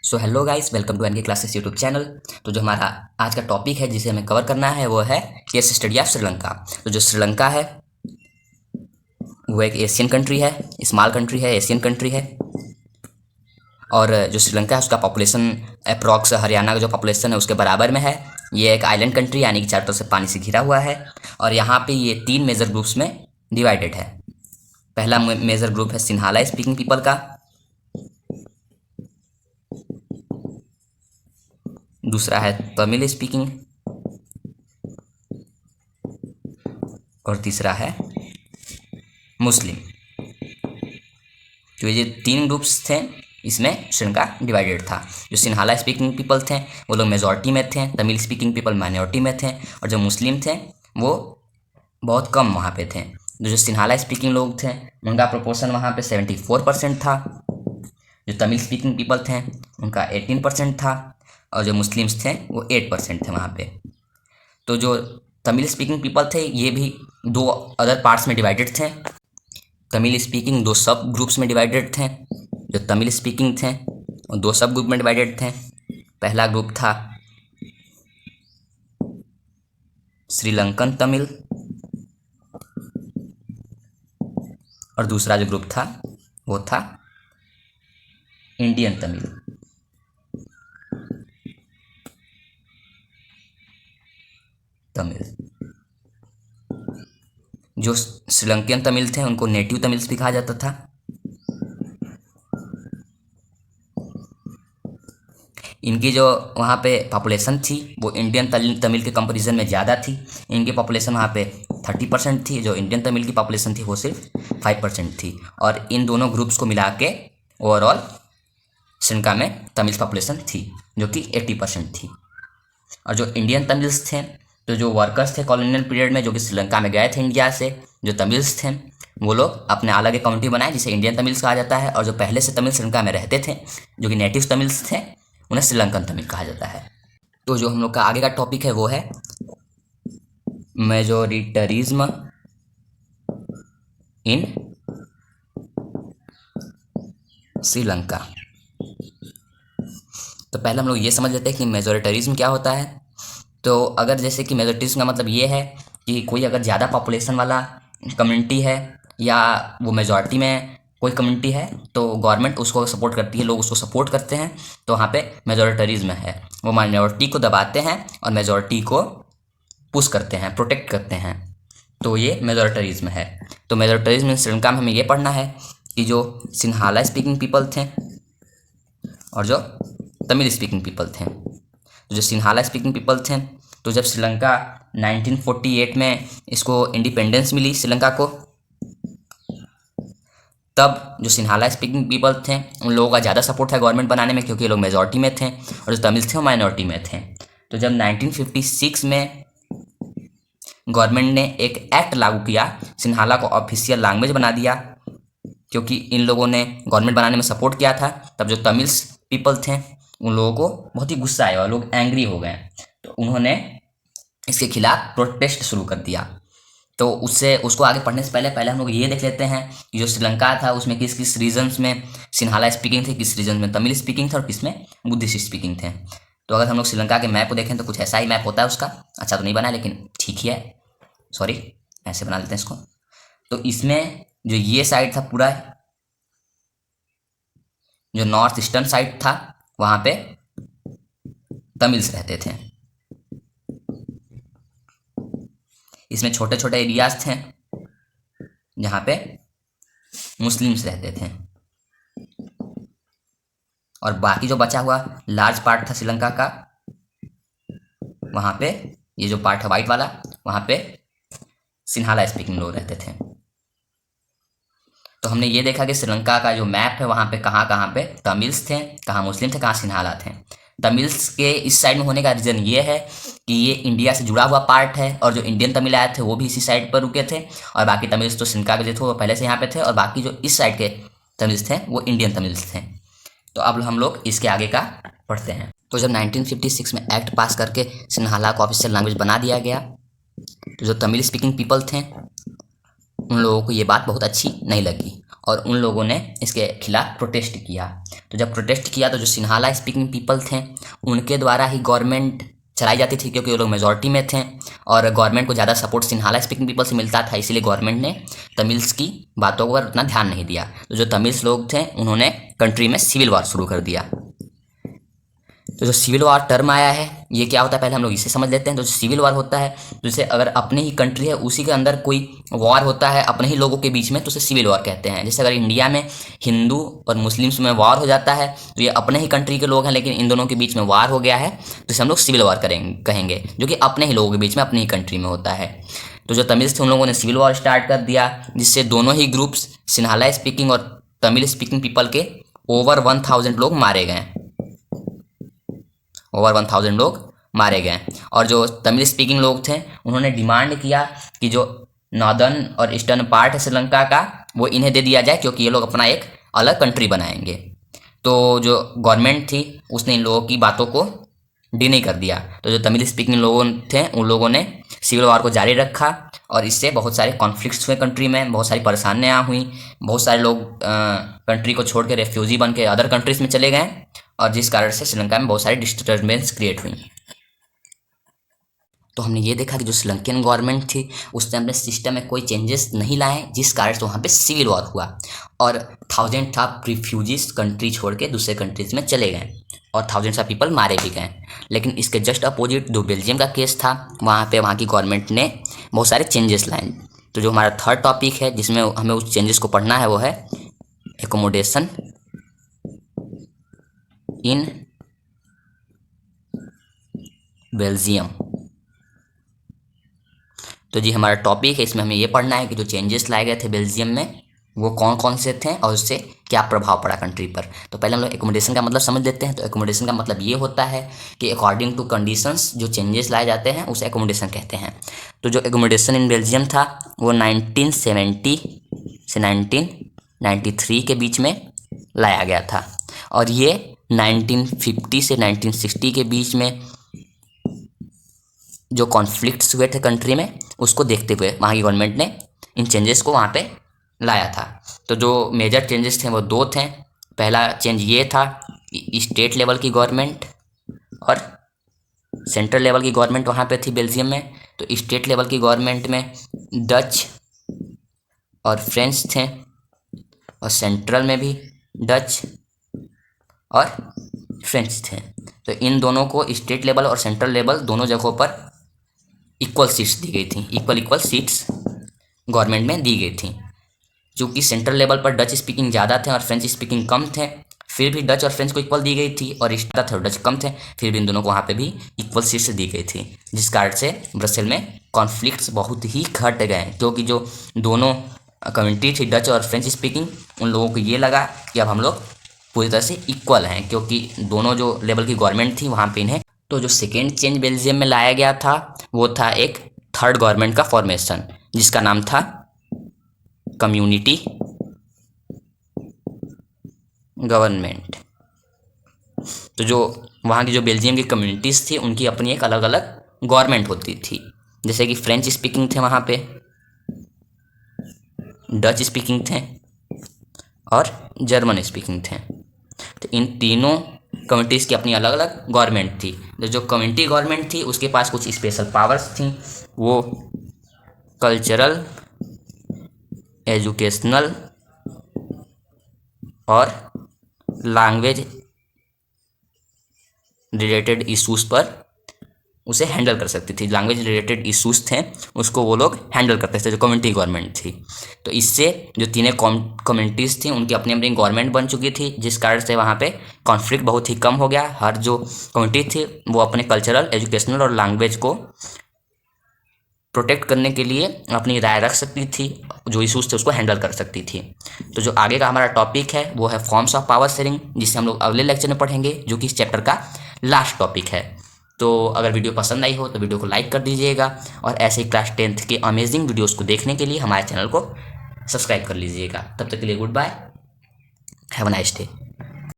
So hello guys, welcome to NK classes YouTube channel. तो जो हमारा आज का टॉपिक है जिसे हमें कवर करना है वो है केस स्टडी ऑफ श्रीलंका। तो जो श्रीलंका है वो एक एशियन कंट्री है, स्मॉल कंट्री है, एशियन कंट्री है। और जो श्रीलंका है उसका पॉपुलेशन अप्रॉक्स हरियाणा का जो पॉपुलेशन है उसके बराबर में है। ये एक आइलैंड कंट्री यानी कि चारों तरफ से पानी से घिरा हुआ है। और यहाँ पे ये 3 मेजर ग्रुप्स में डिवाइडेड है। पहला मेजर ग्रुप है सिन्हाला स्पीकिंग पीपल का, दूसरा है तमिल स्पीकिंग और तीसरा है मुस्लिम। तो ये 3 ग्रुप्स थे, इसमें श्रीलंका डिवाइडेड था। जो सिन्हाला स्पीकिंग पीपल थे वो लोग मेजॉरिटी में थे, तमिल स्पीकिंग पीपल माइनॉरिटी में थे, और जो मुस्लिम थे वो बहुत कम वहाँ पे थे। जो सिन्हाला स्पीकिंग लोग थे उनका प्रोपोर्शन वहाँ पे 74% था। जो तमिल स्पीकिंग पीपल थे उनका 18% था, और जो मुस्लिम्स थे वो 8% थे वहाँ पे। तो जो तमिल स्पीकिंग पीपल थे ये भी 2 अदर पार्ट्स में डिवाइडेड थे। तमिल स्पीकिंग 2 सब ग्रुप्स में डिवाइडेड थे। जो तमिल स्पीकिंग थे वो 2 सब ग्रुप में डिवाइडेड थे। पहला ग्रुप था श्रीलंकन तमिल और दूसरा जो ग्रुप था वो था इंडियन तमिल। जो श्रीलंकन तमिल थे उनको नेटिव तमिल्स भी कहा जाता था। इनकी जो वहाँ पे पॉपुलेशन थी वो इंडियन तमिल के कंपैरिजन में ज़्यादा थी। इनकी पॉपुलेशन वहाँ पे 30% थी, जो इंडियन तमिल की पॉपुलेशन थी वो सिर्फ 5% थी। और इन दोनों ग्रुप्स को मिला के ओवरऑल श्रीलंका में तमिल पॉपुलेशन थी जो कि 80% थी। और जो इंडियन तमिल्स थे, तो जो वर्कर्स थे कॉलोनियल पीरियड में जो कि श्रीलंका में गए थे इंडिया से, जो तमिल्स थे वो लोग अपने अलग एक कम्युनिटी बनाए जिसे इंडियन तमिल्स कहा जाता है। और जो पहले से तमिल श्रीलंका में रहते थे जो कि नेटिव तमिल्स थे उन्हें श्रीलंकन तमिल कहा जाता है। तो जो हम लोग का आगे का टॉपिक है वो है मेजोरिटरिज्म इन श्रीलंका। तो पहले हम लोग ये समझ लेते हैं कि मेजोरिटरिज्म क्या होता है। तो अगर जैसे कि मेजोरिटरिज्म का मतलब ये है कि कोई अगर ज़्यादा पॉपुलेशन वाला कम्युनिटी है या वो मेजॉरिटी में कोई कम्युनिटी है तो गवर्नमेंट उसको सपोर्ट करती है, लोग उसको सपोर्ट करते हैं। तो वहाँ पे मेजॉरिटरिज्म है, वो माइनॉरिटी को दबाते हैं और मेजॉरिटी को पुश करते हैं, प्रोटेक्ट करते हैं। तो ये मेजॉरिटरिज्म है। तो मेजॉरिटरिज्म इन श्रीलंका में हमें ये पढ़ना है कि जो सिन्हाला स्पीकिंग पीपल थे और जो तमिल स्पीकिंग पीपल थे। तो जो सिन्हाला स्पीकिंग पीपल थे, तो जब श्रीलंका 1948 में इसको इंडिपेंडेंस मिली श्रीलंका को, तब जो सिन्हाला स्पीकिंग पीपल थे उन लोगों का ज़्यादा सपोर्ट था गवर्नमेंट बनाने में, क्योंकि ये लोग मेजॉरिटी में थे और जो तमिल थे वो माइनॉरिटी में थे। तो जब 1956 में गवर्नमेंट ने एक एक्ट लागू किया, सिन्हाला को ऑफिशियल लैंग्वेज बना दिया, क्योंकि इन लोगों ने गवर्नमेंट बनाने में सपोर्ट किया था। तब जो तमिल पीपल थे उन लोगों को बहुत ही गुस्सा आया और लोग एंग्री हो गए। तो उन्होंने इसके खिलाफ प्रोटेस्ट शुरू कर दिया। तो उसको आगे पढ़ने से पहले हम लोग ये देख लेते हैं कि जो श्रीलंका था उसमें किस किस रीजन्स में सिन्हाला स्पीकिंग थे, किस रीजन में तमिल स्पीकिंग थे और किस में बुद्धिस्ट स्पीकिंग थे। तो अगर हम लोग श्रीलंका के मैप को देखें तो कुछ ऐसा ही मैप होता है उसका। अच्छा तो नहीं बना लेकिन ठीक ही है, सॉरी ऐसे बना लेते हैं इसको। तो इसमें जो ये साइड था पूरा, जो नॉर्थ ईस्टर्न साइड था वहाँ पे तमिल्स रहते थे। इसमें छोटे छोटे एरियाज थे जहाँ पे मुस्लिम्स रहते थे, और बाकी जो बचा हुआ लार्ज पार्ट था श्रीलंका का, वहाँ पे ये जो पार्ट है वाइट वाला, वहाँ पे सिन्हाला स्पीकिंग लोग रहते थे। तो हमने ये देखा कि श्रीलंका का जो मैप है वहाँ पे कहाँ कहाँ पे तमिल्स थे, कहाँ मुस्लिम थे, कहाँ सिन्हाला थे। तमिल्स के इस साइड में होने का रीज़न ये है कि ये इंडिया से जुड़ा हुआ पार्ट है, और जो इंडियन तमिल आए थे वो भी इसी साइड पर रुके थे, और बाकी तमिल्स तो श्रीलंका के जो थे वो पहले से यहाँ पे थे, और बाकी जो इस साइड के तमिल्स थे वो इंडियन तमिल्स थे। तो अब हम लोग इसके आगे का पढ़ते हैं। तो जब 1956 में एक्ट पास करके सिन्हाला को ऑफिशियल लैंग्वेज बना दिया गया, तो जो तमिल स्पीकिंग पीपल थे उन लोगों को ये बात बहुत अच्छी नहीं लगी और उन लोगों ने इसके खिलाफ प्रोटेस्ट किया। तो जब प्रोटेस्ट किया तो जो सिन्हाला स्पीकिंग पीपल थे उनके द्वारा ही गवर्नमेंट चलाई जाती थी, क्योंकि वो लोग मेजॉरिटी में थे और गवर्नमेंट को ज़्यादा सपोर्ट सिन्हाला स्पीकिंग पीपल से मिलता था, इसीलिए गवर्नमेंट ने तमिल्स की बातों पर उतना ध्यान नहीं दिया। तो जो तमिल्स लोग थे उन्होंने कंट्री में सिविल वॉर शुरू कर दिया। तो जो सिविल वॉर टर्म आया है ये क्या होता है पहले हम लोग इसे समझ लेते हैं। तो जो सिविल वॉर होता है, जैसे अगर अपने ही कंट्री है उसी के अंदर कोई वॉर होता है अपने ही लोगों के बीच में, तो उसे सिविल वॉर कहते हैं। जैसे अगर इंडिया में हिंदू और मुस्लिम्स में वॉर हो जाता है तो ये अपने ही कंट्री के लोग हैं, लेकिन इन दोनों के बीच में वॉर हो गया है तो इसे हम लोग सिविल वॉर कहेंगे, जो कि अपने ही लोगों के बीच में अपनी ही कंट्री में होता है। तो जो तमिल्स थे उन लोगों ने सिविल वॉर स्टार्ट कर दिया, जिससे दोनों ही ग्रुप्स सिन्हाला स्पीकिंग और तमिल स्पीकिंग पीपल के ओवर 1000 लोग मारे गए, ओवर 1000 लोग मारे गए। और जो तमिल स्पीकिंग लोग थे उन्होंने डिमांड किया कि जो नॉर्दर्न और ईस्टर्न पार्ट है श्रीलंका का वो इन्हें दे दिया जाए, क्योंकि ये लोग अपना एक अलग कंट्री बनाएंगे। तो जो गवर्नमेंट थी उसने इन लोगों की बातों को डिनाई कर दिया। तो जो तमिल स्पीकिंग लोग थे उन लोगों ने सिविल वॉर को जारी रखा और इससे बहुत सारे कॉन्फ्लिक्ट्स हुए कंट्री में, बहुत सारी परेशानियाँ हुई, बहुत सारे लोग कंट्री को छोड़ के रेफ्यूजी बन के अदर कंट्रीज में चले गए और जिस कारण से श्रीलंका में बहुत सारी डिस्टर्बेंस क्रिएट हुई। तो हमने ये देखा कि जो श्रीलंकन गवर्नमेंट थी उसने अपने सिस्टम में कोई चेंजेस नहीं लाए, जिस कारण से वहाँ पे सिविल वॉर हुआ और थाउजेंड ऑफ रिफ्यूजीज कंट्री छोड़ के दूसरे कंट्रीज में चले गए और थाउजेंड्स ऑफ पीपल मारे भी गए। लेकिन इसके जस्ट अपोजिट जो बेल्जियम का केस था वहाँ पे वहाँ की गवर्नमेंट ने बहुत सारे चेंजेस लाए। तो जो हमारा थर्ड टॉपिक है जिसमें हमें उस चेंजेस को पढ़ना है वो है एकोमोडेशन इन बेल्जियम। तो जी हमारा टॉपिक है, इसमें हमें ये पढ़ना है कि जो चेंजेस लाए गए थे बेल्जियम में वो कौन कौन से थे और उससे क्या प्रभाव पड़ा कंट्री पर। तो पहले हम लोग एकोमोडेशन का मतलब समझ लेते हैं। तो एकोमोडेशन का मतलब ये होता है कि अकॉर्डिंग टू कंडीशंस जो चेंजेस लाए जाते हैं उसे एकोमोडेशन कहते हैं। तो जो एकोमोडेशन इन बेल्जियम था वो 1970 से 1993 के बीच में लाया गया था और ये 1950 से 1960 के बीच में जो कॉन्फ्लिक्ट्स हुए थे कंट्री में उसको देखते हुए वहाँ की गवर्नमेंट ने इन चेंजेस को वहाँ पे लाया था। तो जो मेजर चेंजेस थे वो दो थे। पहला चेंज ये था कि स्टेट लेवल की गवर्नमेंट और सेंट्रल लेवल की गवर्नमेंट वहाँ पे थी बेल्जियम में। तो स्टेट लेवल की गवर्नमेंट में डच और फ्रेंच थे और सेंट्रल में भी डच और फ्रेंच थे। तो इन दोनों को स्टेट लेवल और सेंट्रल लेवल दोनों जगहों पर इक्वल सीट्स दी गई थी, इक्वल सीट्स गवर्नमेंट में दी गई थी। चूँकि सेंट्रल लेवल पर डच स्पीकिंग ज़्यादा थे और फ्रेंच स्पीकिंग कम थे, फिर भी डच और फ्रेंच को इक्वल दी गई थी और स्टेट थे और डच कम थे, फिर भी इन दोनों को वहाँ पे भी इक्वल सीट्स दी गई थी, जिस कारण से ब्रसेल में कॉन्फ्लिक्ट्स बहुत ही घट गए। क्योंकि जो दोनों कम्युनिटी थी डच और फ्रेंच स्पीकिंग उन लोगों को ये लगा कि अब हम लोग पूरी तरह से इक्वल हैं, क्योंकि दोनों जो लेवल की गवर्नमेंट थी वहाँ पे इन्हें। तो जो सेकेंड चेंज बेल्जियम में लाया गया था वो था एक थर्ड गवर्नमेंट का फॉर्मेशन जिसका नाम था कम्युनिटी गवर्नमेंट। तो जो वहाँ की जो बेल्जियम की कम्युनिटीज़ थी उनकी अपनी एक अलग अलग गवर्नमेंट होती थी। जैसे कि फ्रेंच स्पीकिंग थे वहाँ पे, डच स्पीकिंग थे और जर्मन स्पीकिंग थे। तो इन तीनों कम्युनिटीज़ की अपनी अलग अलग गवर्नमेंट थी। जो कम्युनिटी गवर्नमेंट थी उसके पास कुछ स्पेशल पावर्स थी। वो कल्चरल, एजुकेशनल और लैंग्वेज रिलेटेड इश्यूज़ पर उसे हैंडल कर सकती थी। लैंग्वेज रिलेटेड इश्यूज़ थे उसको वो लोग हैंडल करते थे जो कम्युनिटी गवर्नमेंट थी। तो इससे जो तीनों कम्युनिटीज़ थी उनकी अपनी अपनी गवर्नमेंट बन चुकी थी, जिस कारण से वहाँ पे कॉन्फ्लिक्ट बहुत ही कम हो गया। हर जो कम्युनिटी थी वो अपने कल्चरल, एजुकेशनल और लैंग्वेज को प्रोटेक्ट करने के लिए अपनी राय रख सकती थी, जो इशूज़ थे उसको हैंडल कर सकती थी। तो जो आगे का हमारा टॉपिक है वो है फॉर्म्स ऑफ पावर शेयरिंग, जिसे हम लोग अगले लेक्चर में पढ़ेंगे, जो कि इस चैप्टर का लास्ट टॉपिक है। तो अगर वीडियो पसंद आई हो तो वीडियो को लाइक कर दीजिएगा और ऐसे ही क्लास 10th के अमेजिंग वीडियोज़ को देखने के लिए हमारे चैनल को सब्सक्राइब कर लीजिएगा। तब तक के लिए goodbye, have a nice day.